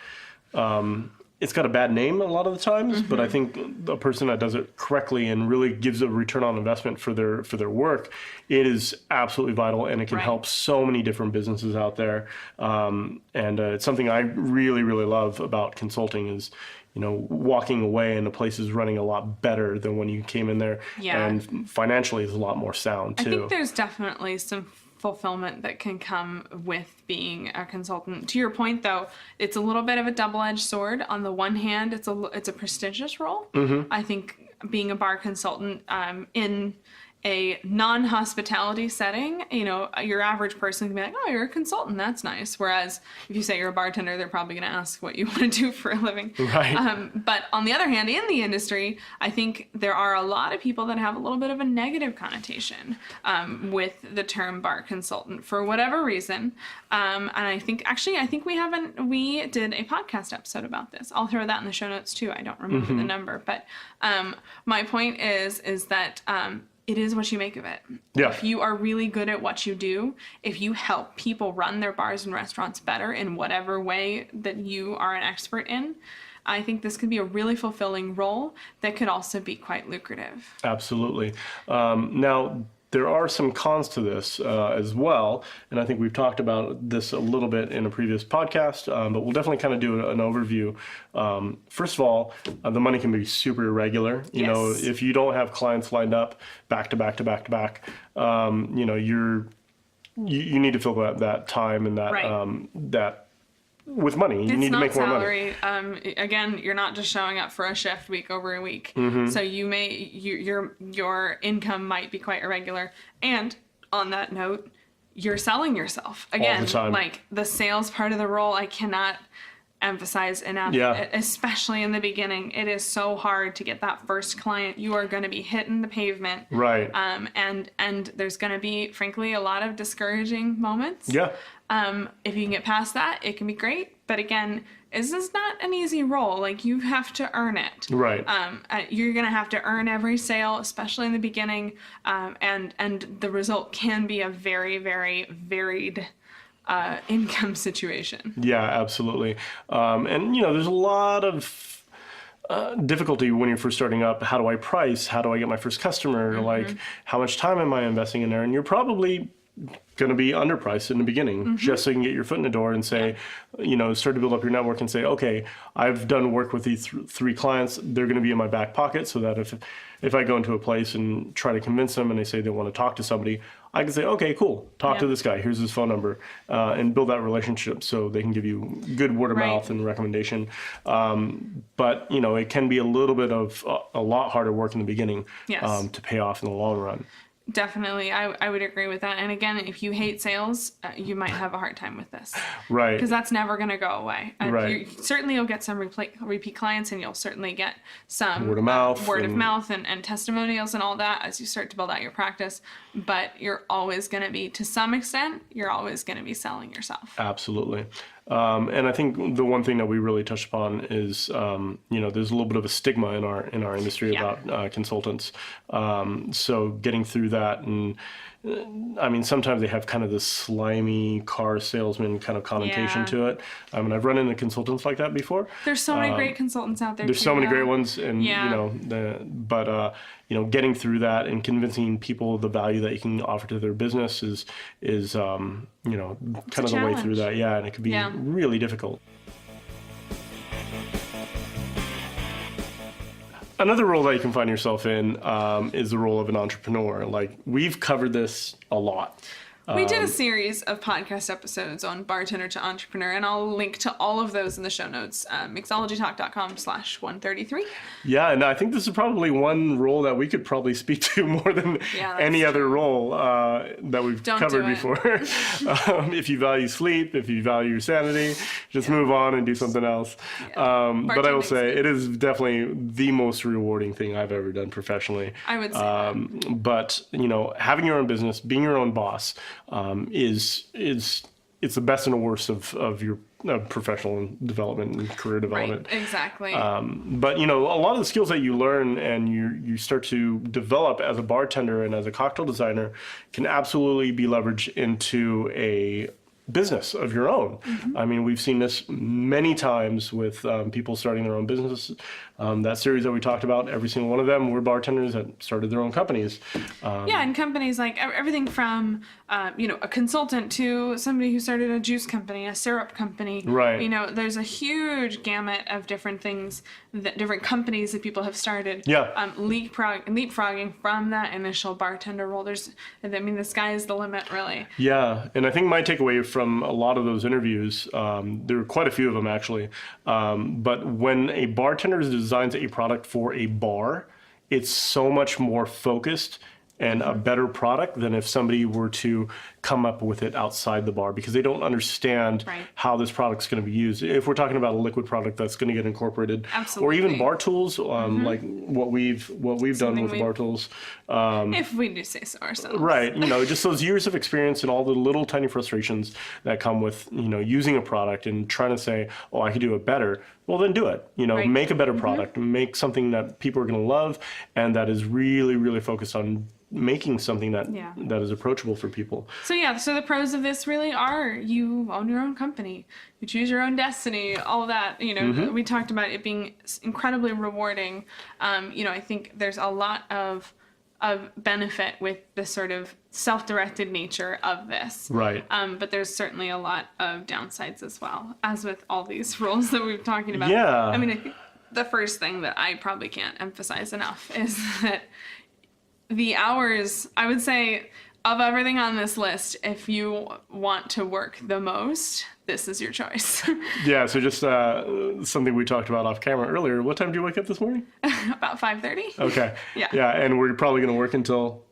it's got a bad name a lot of the times, but I think a person that does it correctly and really gives a return on investment for their work, it is absolutely vital, and it can help so many different businesses out there. And it's something I really, really love about consulting is, walking away and the place is running a lot better than when you came in there. Yeah. And financially is a lot more sound too. I think there's definitely some fulfillment that can come with being a consultant. To your point, though, it's a little bit of a double-edged sword. On the one hand, it's a prestigious role. I think being a bar consultant in a non-hospitality setting, your average person can be like, oh, you're a consultant, that's nice. Whereas if you say you're a bartender, they're probably going to ask what you want to do for a living. Right. But on the other hand, in the industry, I think there are a lot of people that have a little bit of a negative connotation with the term bar consultant for whatever reason. And I think we did a podcast episode about this. I'll throw that in the show notes too. I don't remember the number, but my point is that it is what you make of it. Yeah. If you are really good at what you do, if you help people run their bars and restaurants better in whatever way that you are an expert in, I think this could be a really fulfilling role that could also be quite lucrative. Absolutely. Now, there are some cons to this as well, and I think we've talked about this a little bit in a previous podcast, but we'll definitely kind of do an overview. First of all, the money can be super irregular. You know, if you don't have clients lined up back to back to back to back, you need to fill that time and that with money. You need to make more money. Again, you're not just showing up for a shift week over a week. So your income might be quite irregular. And on that note, you're selling yourself. Again, all the time. like the sales part of the role, I cannot emphasize enough, especially in the beginning. It is so hard to get that first client. You are going to be hitting the pavement. Right. And there's going to be, frankly, a lot of discouraging moments. Yeah. If you can get past that, it can be great. But again, this is not an easy role. Like, you have to earn it. Right. You're going to have to earn every sale, especially in the beginning. And the result can be a very, very varied income situation. Yeah, absolutely. And there's a lot of difficulty when you're first starting up. How do I price? How do I get my first customer? Like, how much time am I investing in there? And you're probably going to be underpriced in the beginning, just so you can get your foot in the door and say, start to build up your network and say, okay, I've done work with these three clients. They're going to be in my back pocket, so that if I go into a place and try to convince them and they say they want to talk to somebody, I can say, okay, cool, talk to this guy. Here's his phone number, and build that relationship so they can give you good word of mouth and recommendation. But it can be a little bit of a lot harder work in the beginning to pay off in the long run. Definitely. I would agree with that. And again, if you hate sales, you might have a hard time with this. Right. Because that's never going to go away. Right. Certainly you'll get some repeat clients, and you'll certainly get some word of mouth and testimonials and all that as you start to build out your practice. But you're always going to be, to some extent, you're always going to be selling yourself. Absolutely. And I think the one thing that we really touched upon is, there's a little bit of a stigma in our industry about consultants. So getting through that, and sometimes they have kind of this slimy car salesman kind of connotation to it. And I've run into consultants like that before. There's so many great consultants out there. There's so many great ones, and getting through that and convincing people the value that you can offer to their business is kind of the way through that. Yeah, and it can be really difficult. Another role that you can find yourself in is the role of an entrepreneur. Like, we've covered this a lot. We did a series of podcast episodes on bartender to entrepreneur, and I'll link to all of those in the show notes, mixologytalk.com/133. Yeah, and I think this is probably one role that we could probably speak to more than any other role that we've covered before. If you value sleep, if you value your sanity, just move on and do something else. But I will say it is definitely the most rewarding thing I've ever done professionally. I would say that. But, having your own business, being your own boss, it's the best and the worst of your professional development and career development. Right, exactly. But a lot of the skills that you learn and you start to develop as a bartender and as a cocktail designer can absolutely be leveraged into a business of your own. I mean, we've seen this many times with people starting their own business. That series that we talked about, every single one of them were bartenders that started their own companies. Yeah, and companies like everything from, a consultant to somebody who started a juice company, a syrup company. Right. There's a huge gamut of different things, different companies that people have started. Yeah. Leapfrogging from that initial bartender role. The sky is the limit, really. Yeah, and I think my takeaway from a lot of those interviews, there were quite a few of them actually, but when a bartender designs a product for a bar, it's so much more focused and a better product than if somebody were to come up with it outside the bar, because they don't understand how this product's going to be used. If we're talking about a liquid product that's going to get incorporated, or even bar tools, like what we've done with bar tools. If we do say so ourselves. Right, just those years of experience and all the little tiny frustrations that come with, using a product and trying to say, oh, I could do it better. Well, then do it. Make a better product, make something that people are going to love, and that is really, really focused on making something that is approachable for people. So the pros of this really are you own your own company, you choose your own destiny, all of that. We talked about it being incredibly rewarding. I think there's a lot of benefit with the sort of self-directed nature of this. Right. But there's certainly a lot of downsides as well, as with all these roles that we've talking about. Yeah. I think the first thing that I probably can't emphasize enough is that the hours, I would say, of everything on this list, if you want to work the most, this is your choice. Yeah, so just something we talked about off camera earlier. What time do you wake up this morning? About 5:30. Okay. Yeah. Yeah, and we're probably going to work until...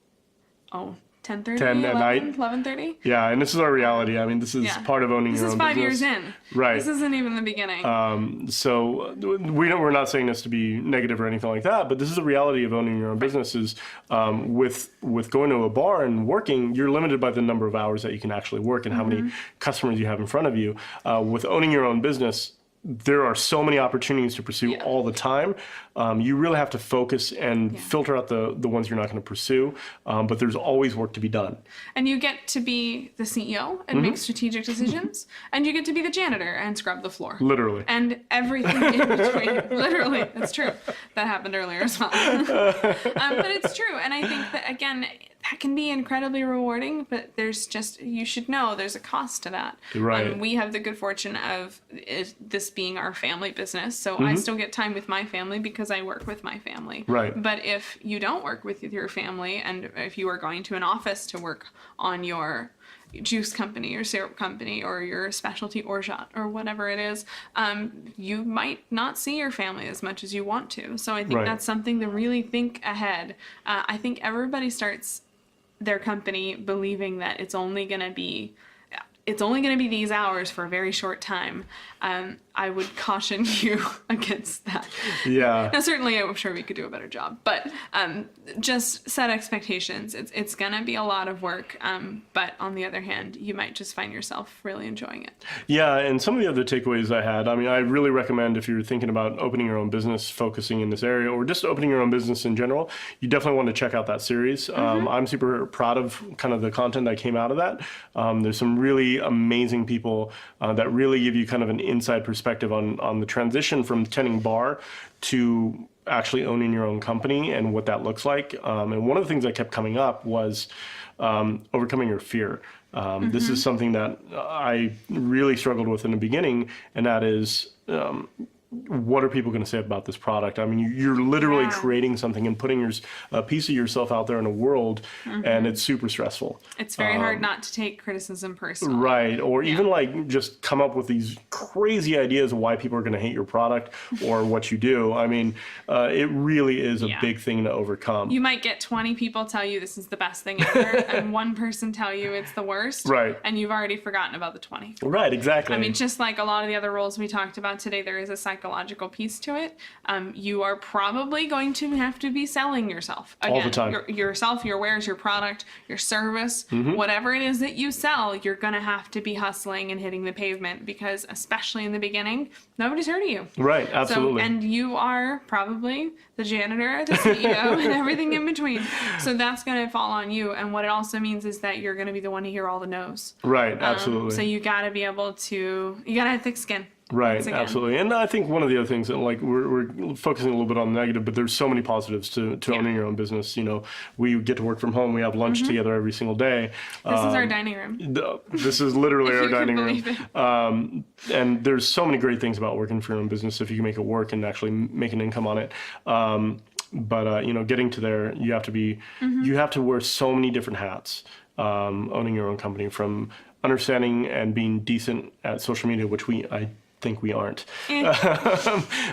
10:30, 10 at night. 11:30. Yeah, and this is our reality. This is part of owning your own business. This is 5 years in. Right. This isn't even the beginning. So we're not saying this to be negative or anything like that, but this is the reality of owning your own business. Is with going to a bar and working, you're limited by the number of hours that you can actually work and how many customers you have in front of you. With owning your own business, there are so many opportunities to pursue all the time. You really have to focus and filter out the ones you're not going to pursue. But there's always work to be done. And you get to be the CEO and make strategic decisions. And you get to be the janitor and scrub the floor. Literally. And everything in between. Literally. It's true. That happened earlier as well. But it's true. And I think that, again, that can be incredibly rewarding, but you should know there's a cost to that. Right. We have the good fortune of this being our family business, so I still get time with my family because I work with my family. Right. But if you don't work with your family, and if you are going to an office to work on your juice company or syrup company or your specialty orgeat or whatever it is, you might not see your family as much as you want to. So I think that's something to really think ahead. I think everybody starts their company believing that it's only going to be these hours for a very short time. I would caution you against that. Yeah. Now, certainly, I'm sure we could do a better job, but just set expectations. It's going to be a lot of work, but on the other hand, you might just find yourself really enjoying it. Yeah, and some of the other takeaways I had, I really recommend if you're thinking about opening your own business, focusing in this area, or just opening your own business in general, you definitely want to check out that series. I'm super proud of kind of the content that came out of that. There's some really amazing people that really give you kind of an inside perspective on the transition from tending bar to actually owning your own company and what that looks like. And one of the things that kept coming up was overcoming your fear. This is something that I really struggled with in the beginning, and that is what are people going to say about this product? You're literally creating something and putting a piece of yourself out there in a world, and it's super stressful. It's very hard not to take criticism personally. Right, or even just come up with these crazy ideas of why people are going to hate your product or what you do. It really is a big thing to overcome. You might get 20 people tell you this is the best thing ever, and one person tell you it's the worst. Right. And you've already forgotten about the 20. Right, exactly. Just like a lot of the other roles we talked about today, there is a psychological piece to it. You are probably going to have to be selling yourself. Again, all the time. Yourself, your wares, your product, your service, whatever it is that you sell, you're going to have to be hustling and hitting the pavement, because especially in the beginning, nobody's heard of you. Right, absolutely. So, and you are probably the janitor, the CEO, and everything in between. So that's going to fall on you. And what it also means is that you're going to be the one to hear all the no's. Right, absolutely. So you got to be able to, you got to have thick skin. Right, absolutely. And I think one of the other things that, like, we're focusing a little bit on the negative, but there's so many positives to owning your own business. You know, we get to work from home. We have lunch together every single day. This is our dining room. This is literally our dining room. It. And there's so many great things about working for your own business if you can make it work and actually make an income on it. But you know, getting to there, you have to be, you have to wear so many different hats, owning your own company, from understanding and being decent at social media, which I think we aren't.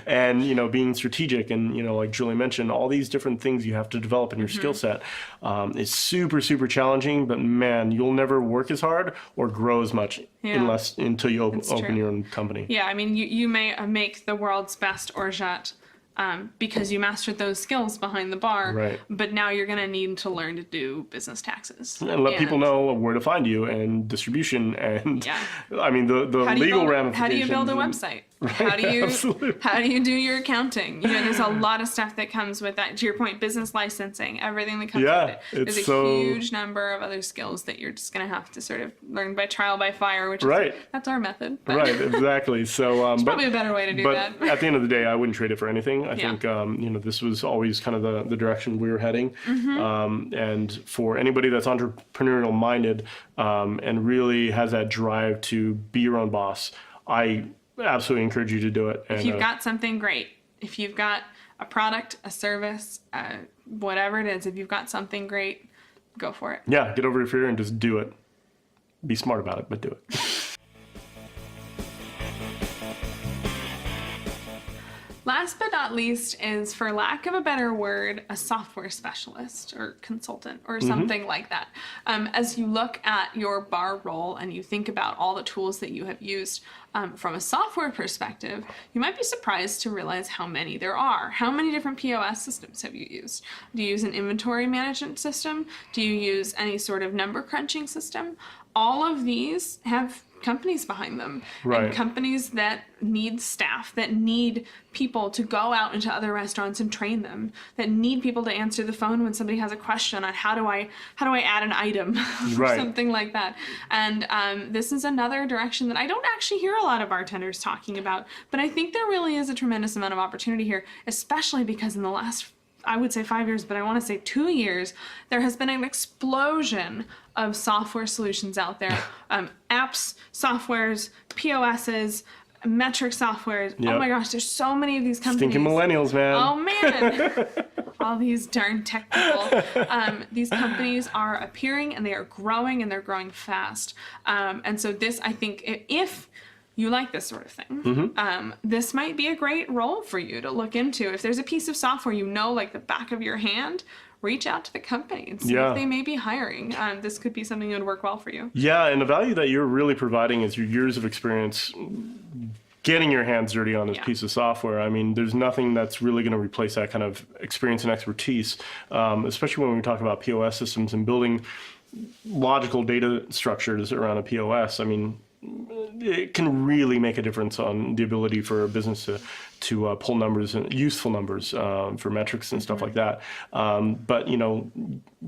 And, you know, being strategic and, you know, like Julie mentioned, all these different things you have to develop in your skill set. It's super, super challenging, but man, you'll never work as hard or grow as much until you open your own company. Yeah, I mean, you may make the world's best orgeat because you mastered those skills behind the bar, right. But now you're going to need to learn to do business taxes. And let people know where to find you and distribution and, I mean, the legal ramifications. How do you build a website? Right, how do you do your accounting? You know, there's a lot of stuff that comes with that. To your point, business licensing, everything that comes with it. There's a huge number of other skills that you're just going to have to sort of learn by trial by fire, which is that's our method. But. Right, exactly. So it's probably a better way to do that. But at the end of the day, I wouldn't trade it for anything. I think you know, this was always kind of the direction we were heading. And for anybody that's entrepreneurial minded and really has that drive to be your own boss, I absolutely encourage you to do it. And, if you've got something great, if you've got a product, a service, whatever it is, if you've got something great, go for it. Yeah, get over your fear and just do it. Be smart about it, but do it. Last but not least is, for lack of a better word, a software specialist or consultant or something like that. As you look at your bar role and you think about all the tools that you have used from a software perspective, you might be surprised to realize how many there are. How many different POS systems have you used? Do you use an inventory management system? Do you use any sort of number crunching system? All of these have companies behind them, and companies that need staff, that need people to go out into other restaurants and train them, that need people to answer the phone when somebody has a question on how do I add an item or something like that. And this is another direction that I don't actually hear a lot of bartenders talking about, but I think there really is a tremendous amount of opportunity here, especially because in the last, I would say 5 years, but I want to say 2 years, there has been an explosion of software solutions out there. Apps, softwares, POSs, metric softwares. Oh my gosh, there's so many of these companies. Stinking millennials, man. Oh man. All these darn tech people. These companies are appearing and they are growing, and they're growing fast. And so this, I think, if you like this sort of thing, this might be a great role for you to look into. If there's a piece of software you know like the back of your hand, reach out to the company and see if they may be hiring. This could be something that would work well for you. Yeah, and the value that you're really providing is your years of experience getting your hands dirty on this piece of software. I mean, there's nothing that's really going to replace that kind of experience and expertise, especially when we talk about POS systems and building logical data structures around a POS. I mean, it can really make a difference on the ability for a business to pull numbers, and useful numbers for metrics and stuff like that. But, you know,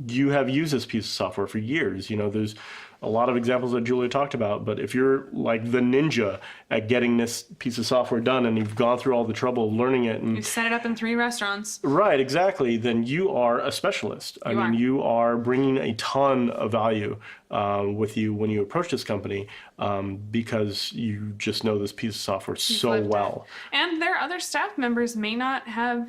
you have used this piece of software for years. You know, there's a lot of examples that Julia talked about, but if you're like the ninja at getting this piece of software done and you've gone through all the trouble of learning it, and you've set it up in 3 restaurants. Right, exactly. Then you are a specialist. I mean, you are bringing a ton of value with you when you approach this company because you just know this piece of software so well. And their other staff members may not have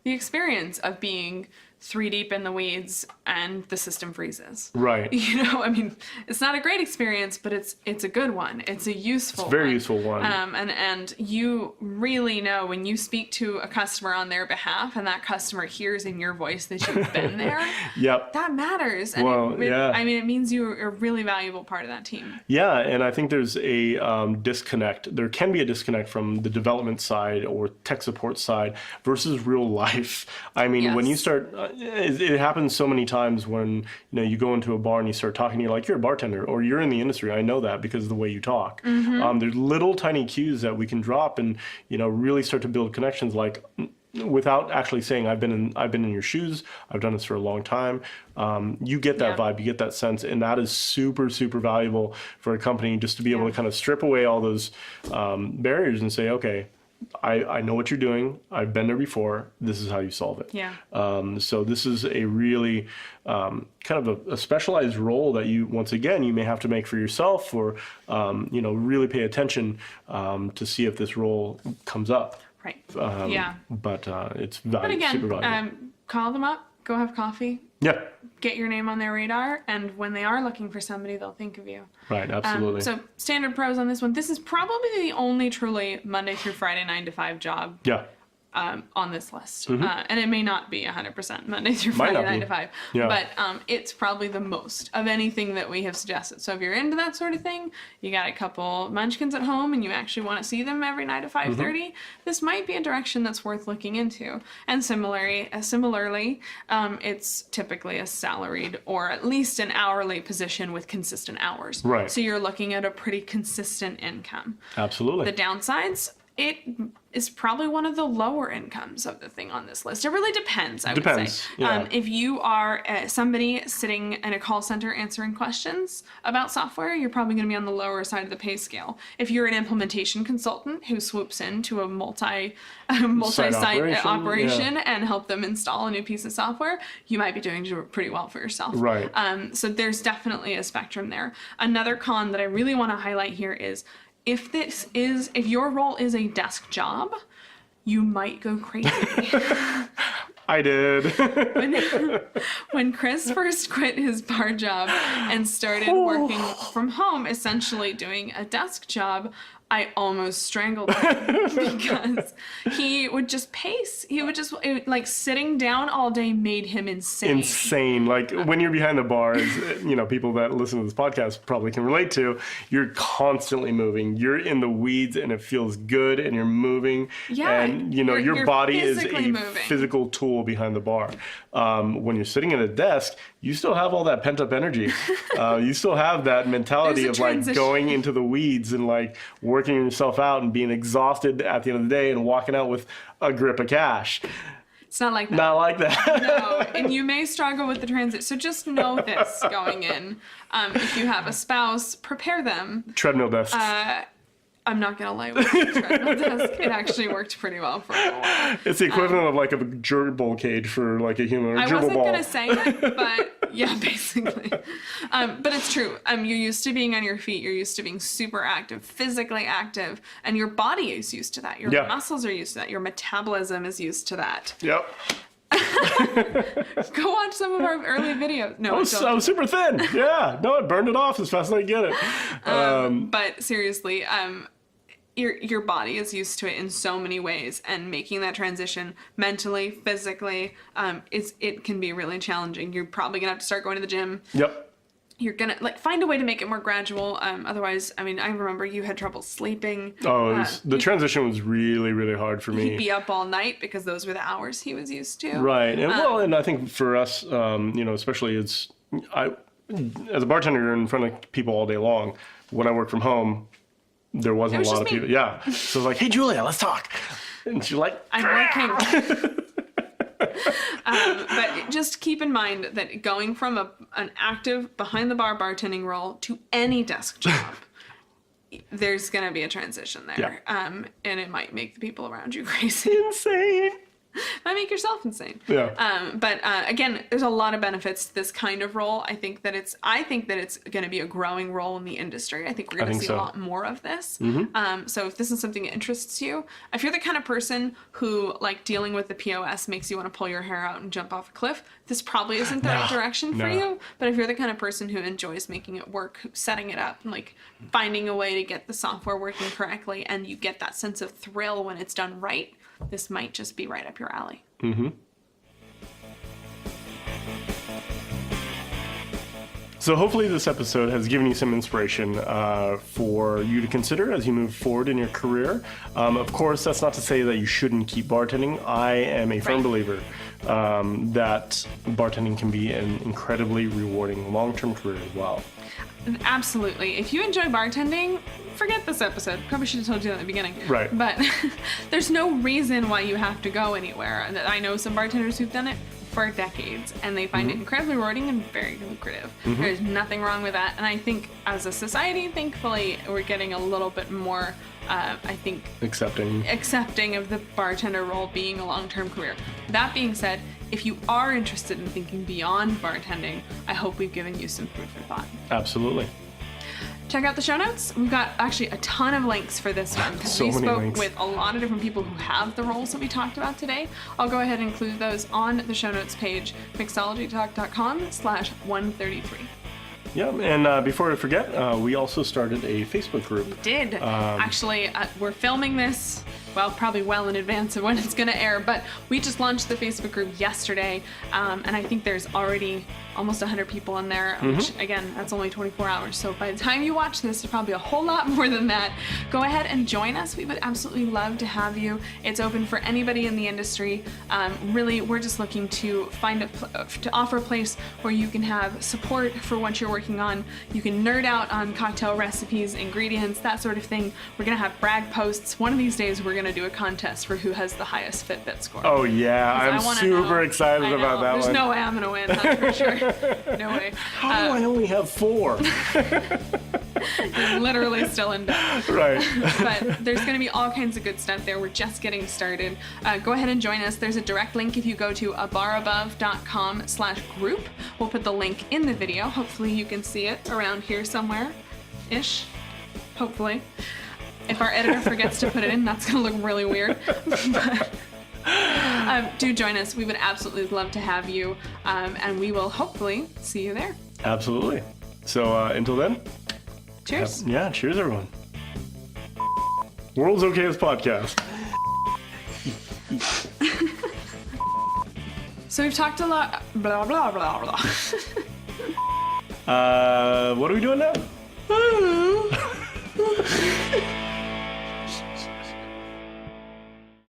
the experience of being 3 deep in the weeds and the system freezes. Right. You know, I mean, it's not a great experience, but it's a good one. It's a useful one. Very useful one. And you really know when you speak to a customer on their behalf and that customer hears in your voice that you've been there. Yep. That matters. And I mean, it means you're a really valuable part of that team. Yeah, and I think there's a disconnect. There can be a disconnect from the development side or tech support side versus real life. I mean, when you start, it happens so many times when you go into a bar and you start talking, you're like, you're a bartender or you're in the industry. I know that because of the way you talk. There's little tiny cues that we can drop and really start to build connections, like without actually saying I've been in your shoes. I've done this for a long time. You get that vibe, you get that sense, and that is super, super valuable for a company just to be able to kind of strip away all those barriers and say, okay, I know what you're doing. I've been there before. This is how you solve it. Yeah. So this is a really kind of a specialized role that you may have to make for yourself, or really pay attention to see if this role comes up. Right. But it's super valuable. Call them up. Go have coffee. Yeah. Get your name on their radar, and when they are looking for somebody, they'll think of you. Right, absolutely. So standard pros on this one. This is probably the only truly Monday through Friday 9 to 5 job. Yeah. On this list. And it may not be 100% Monday through Friday 9 to 5. Yeah. But it's probably the most of anything that we have suggested. So if you're into that sort of thing, you got a couple munchkins at home and you actually want to see them every night at 5:30, this might be a direction that's worth looking into. And similarly, it's typically a salaried or at least an hourly position with consistent hours. Right. So you're looking at a pretty consistent income. Absolutely. The downsides, it is probably one of the lower incomes of the thing on this list. It really depends, I would say. Yeah. If you are somebody sitting in a call center answering questions about software, you're probably going to be on the lower side of the pay scale. If you're an implementation consultant who swoops into a multi-site operation and help them install a new piece of software, you might be doing pretty well for yourself. Right. So there's definitely a spectrum there. Another con that I really want to highlight here is if your role is a desk job, you might go crazy. I did. When Chris first quit his bar job and started working from home, essentially doing a desk job, I almost strangled him because he would just pace. He would just, sitting down all day made him insane. Insane. Like when you're behind the bar, people that listen to this podcast probably can relate to, you're constantly moving. You're in the weeds and it feels good and you're moving. Yeah. And, your body is a physical tool behind the bar. When you're sitting at a desk, you still have all that pent up energy. You still have that mentality of going into the weeds and working yourself out and being exhausted at the end of the day and walking out with a grip of cash. It's not like that. Not like that. No, and you may struggle with the transit. So just know this going in. If you have a spouse, prepare them. Treadmill desks. I'm not going to lie with the treadmill desk. It actually worked pretty well for a while. It's the equivalent of a gerbil cage for a human. I wasn't going to say it, but yeah, basically. But it's true. You're used to being on your feet. You're used to being super active, physically active, and your body is used to that. Your muscles are used to that. Your metabolism is used to that. Yep. Go watch some of our early videos. No, I was super thin. Yeah. No, I burned it off as fast as I get it. But seriously, your body is used to it in so many ways, and making that transition mentally, physically, it can be really challenging. You're probably gonna have to start going to the gym. Yep. You're gonna find a way to make it more gradual. Otherwise, I remember you had trouble sleeping. Oh, the transition was really, really hard for me. He'd be up all night because those were the hours he was used to. Right, and and I think for us, especially as a bartender, you're in front of people all day long. When I work from home, there wasn't a lot of people. Yeah, so I was like, "Hey, Julia, let's talk," and she's like, "I'm working." But just keep in mind that going from an active behind the bar bartending role to any desk job, there's going to be a transition there. And it might make the people around you crazy. Insane. might make yourself insane. Yeah. But again, there's a lot of benefits to this kind of role. I think that it's going to be a growing role in the industry. I think we're going to see a lot more of this. So if this is something that interests you, if you're the kind of person who like dealing with the POS makes you want to pull your hair out and jump off a cliff, this probably isn't the right direction for you. But if you're the kind of person who enjoys making it work, setting it up, and like finding a way to get the software working correctly, and you get that sense of thrill when it's done right, this might just be right up your alley. So hopefully this episode has given you some inspiration for you to consider as you move forward in your career. Of course, that's not to say that you shouldn't keep bartending. I am a firm believer that bartending can be an incredibly rewarding long-term career as well. Absolutely. If you enjoy bartending, forget this episode. Probably should have told you that at the beginning. Right. But there's no reason why you have to go anywhere. I know some bartenders who've done it for decades, and they find it incredibly rewarding and very lucrative. There's nothing wrong with that. And I think as a society, thankfully, we're getting a little bit more, accepting of the bartender role being a long-term career. That being said, if you are interested in thinking beyond bartending, I hope we've given you some food for thought. Absolutely. Check out the show notes. We've got actually a ton of links for this one because we spoke with a lot of different people who have the roles that we talked about today. I'll go ahead and include those on the show notes page, mixologytalk.com/133. Yeah, and before I forget, we also started a Facebook group. We did. Actually, we're filming this, probably well in advance of when it's going to air, but we just launched the Facebook group yesterday, and I think there's already almost 100 people in there, which, again, that's only 24 hours. So by the time you watch this, there's probably a whole lot more than that. Go ahead and join us. We would absolutely love to have you. It's open for anybody in the industry. Really, we're just looking to to offer a place where you can have support for what you're working on. You can nerd out on cocktail recipes, ingredients, that sort of thing. We're going to have brag posts. One of these days, we're going to do a contest for who has the highest Fitbit score. Oh, yeah. I'm super excited about that one. There's no way I'm going to win, that's for sure. No way. How do I only have 4? You're literally still in doubt. Right. But there's going to be all kinds of good stuff there. We're just getting started. Go ahead and join us. There's a direct link if you go to abarabove.com/group. We'll put the link in the video. Hopefully you can see it around here somewhere-ish. Hopefully. If our editor forgets to put it in, that's going to look really weird. But, do join us. We would absolutely love to have you, and we will hopefully see you there. Absolutely. So until then, cheers. Cheers, everyone. World's Okayest Podcast. So we've talked a lot. Blah blah blah blah. What are we doing now?